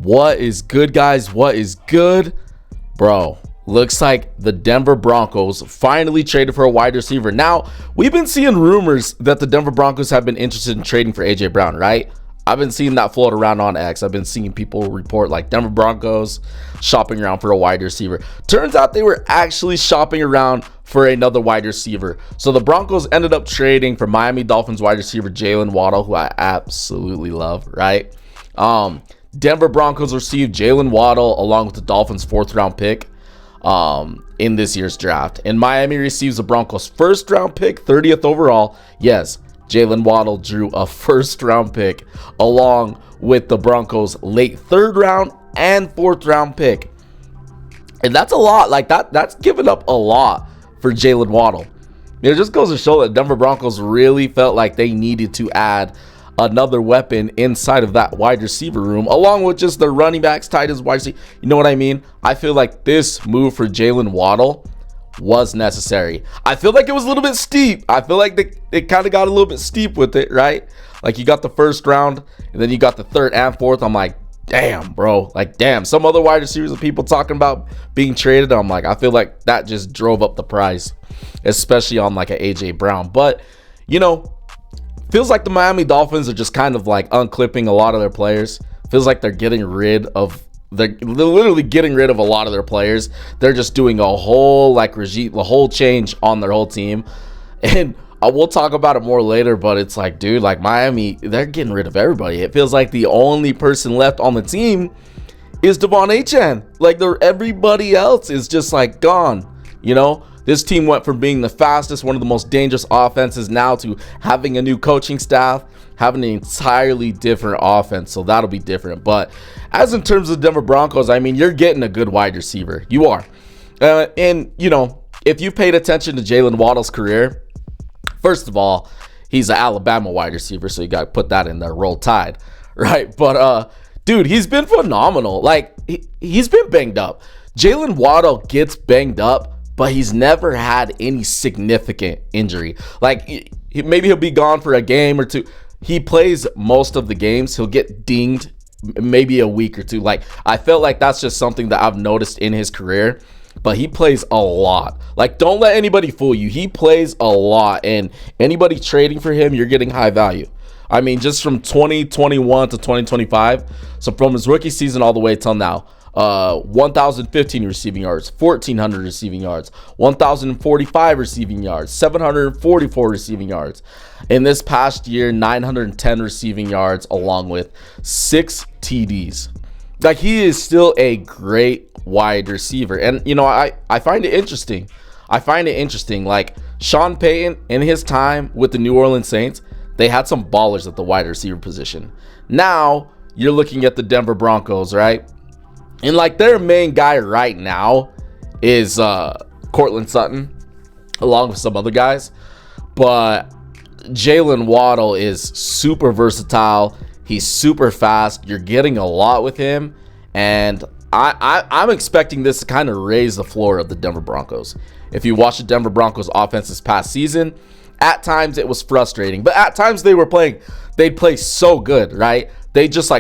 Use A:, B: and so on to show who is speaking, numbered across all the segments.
A: What is good, guys? What is good? Bro, looks like the Denver Broncos finally traded for a wide receiver. Now, we've been seeing rumors that the Denver Broncos have been interested in trading for AJ Brown, right? I've been seeing that float around on X. I've been seeing people report like Denver Broncos shopping around for a wide receiver. Turns out they were actually shopping around for another wide receiver. So the Broncos ended up trading for Miami Dolphins wide receiver Jaylen Waddle, who I absolutely love, right? Denver Broncos received Jaylen Waddle along with the Dolphins' 4th-round pick in this year's draft. And Miami receives the Broncos' 1st-round pick, 30th overall. Yes, Jaylen Waddle drew a 1st-round pick along with the Broncos' late 3rd round and 4th-round pick. And that's a lot. Like that's given up a lot for Jaylen Waddle. It just goes to show that Denver Broncos really felt like they needed to add another weapon inside of that wide receiver room, along with just the running backs, tight ends, wide receiver. You know what I mean? I feel like this move for Jaylen Waddle was necessary. I feel like it was a little bit steep. I feel like it kind of got a little bit steep with it, right? Like you got the 1st round and then you got the 3rd and 4th. I'm like, damn, bro. Like, damn. Some other wide receivers of people talking about being traded. I'm like, I feel like that just drove up the price, especially on like an AJ Brown. But, you know, feels like the Miami Dolphins are just kind of like unclipping a lot of their players. Feels like they're literally getting rid of a lot of their players. They're just doing a whole regime, a whole change on their whole team. And we'll talk about it more later, but it's like, dude, like Miami, they're getting rid of everybody. It feels like the only person left on the team is Devon Achane. Like everybody else is just like gone, you know? This team went from being the fastest, one of the most dangerous offenses, now to having a new coaching staff, having an entirely different offense. So that'll be different. But as in terms of Denver Broncos, I mean, you're getting a good wide receiver. You are. And, you know, if you've paid attention to Jaylen Waddle's career, first of all, he's an Alabama wide receiver. So you got to put that in there, Roll Tide, right? But, dude, he's been phenomenal. Like, he's been banged up. Jaylen Waddle gets banged up, but he's never had any significant injury. Like, maybe he'll be gone for a game or two. He plays most of the games. He'll get dinged maybe a week or two. Like, I felt like that's just something that I've noticed in his career. But he plays a lot. Like, don't let anybody fool you. He plays a lot. And anybody trading for him, you're getting high value. I mean, just from 2021 to 2025. So from his rookie season all the way till now. 1,015 receiving yards, 1,400 receiving yards, 1,045 receiving yards, 744 receiving yards. In this past year, 910 receiving yards along with 6 TDs. Like, he is still a great wide receiver. And, you know, I find it interesting. Like, Sean Payton, in his time with the New Orleans Saints, they had some ballers at the wide receiver position. Now, you're looking at the Denver Broncos, right? And like their main guy right now is Courtland Sutton, along with some other guys. But Jaylen Waddle is super versatile. He's super fast. You're getting a lot with him. And I'm expecting this to kind of raise the floor of the Denver Broncos. If you watch the Denver Broncos offense this past season, at times it was frustrating. But at times they'd play so good, right? They just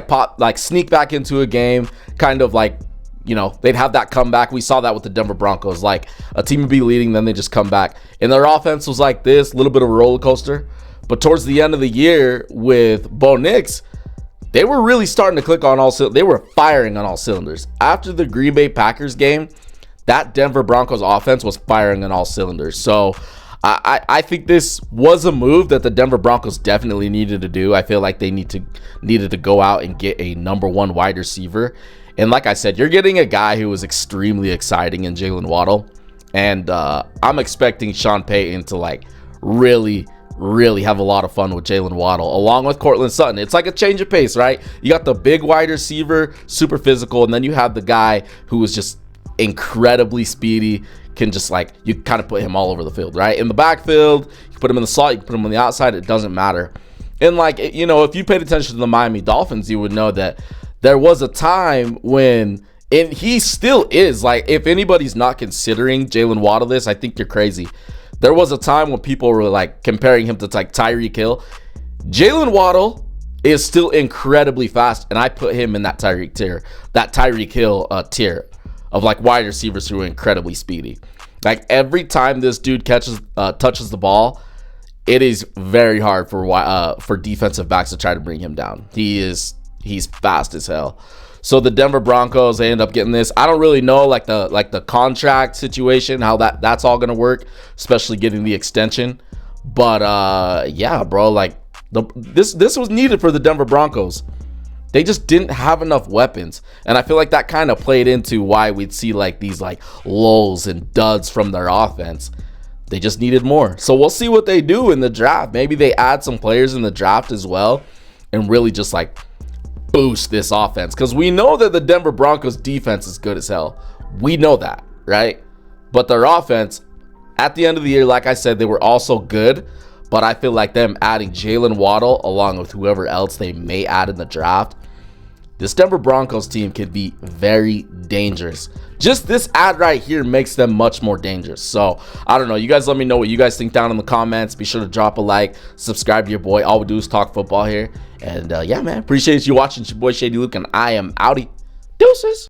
A: sneak back into a game, kind of like, you know, they'd have that comeback. We saw that with the Denver Broncos. Like, a team would be leading, then they just come back. And their offense was like this, a little bit of a roller coaster. But towards the end of the year with Bo Nix, they were really starting to click on all cylinders. They were firing on all cylinders. After the Green Bay Packers game, that Denver Broncos offense was firing on all cylinders. So I think this was a move that the Denver Broncos definitely needed to do. I feel like they needed to go out and get a number 1 wide receiver. And like I said, you're getting a guy who was extremely exciting in Jaylen Waddle. And I'm expecting Sean Payton to like really have a lot of fun with Jaylen Waddle along with Courtland Sutton. It's like a change of pace, right? You got the big wide receiver, super physical, and then you have the guy who is just incredibly speedy. Can just like, you kind of put him all over the field, right? In the backfield, you put him in the slot, you can put him on the outside, it doesn't matter. And like, you know, if you paid attention to the Miami Dolphins, you would know that there was a time when, and he still is, like, if anybody's not considering Jaylen Waddle this, I think you're crazy. There was a time when people were like comparing him to like Tyreek Hill. Jaylen Waddle is still incredibly fast, and I put him in that Tyreek Hill tier of like wide receivers who are incredibly speedy. Like every time this dude touches the ball, it is very hard for defensive backs to try to bring him down. He's fast as hell. So the Denver Broncos, they end up getting this. I don't really know like the contract situation, how that's all gonna work, especially getting the extension. But yeah, bro, like this was needed for the Denver Broncos. They just didn't have enough weapons, and I feel like that kind of played into why we'd see like these like lulls and duds from their offense. They just needed more. So we'll see what they do in the draft. Maybe they add some players in the draft as well and really just like boost this offense, because we know that the Denver Broncos defense is good as hell. We know that, right? But their offense, at the end of the year, like I said, they were also good. But I feel like them adding Jaylen, Waddle along with whoever else they may add in the draft, this Denver Broncos team could be very dangerous. Just this ad right here makes them much more dangerous. So I don't know. You guys let me know what you guys think down in the comments. Be sure to drop a like, subscribe to your boy. All we do is talk football here. And yeah, man, appreciate you watching. It's your boy Shady Luke, and I am outie. Deuces.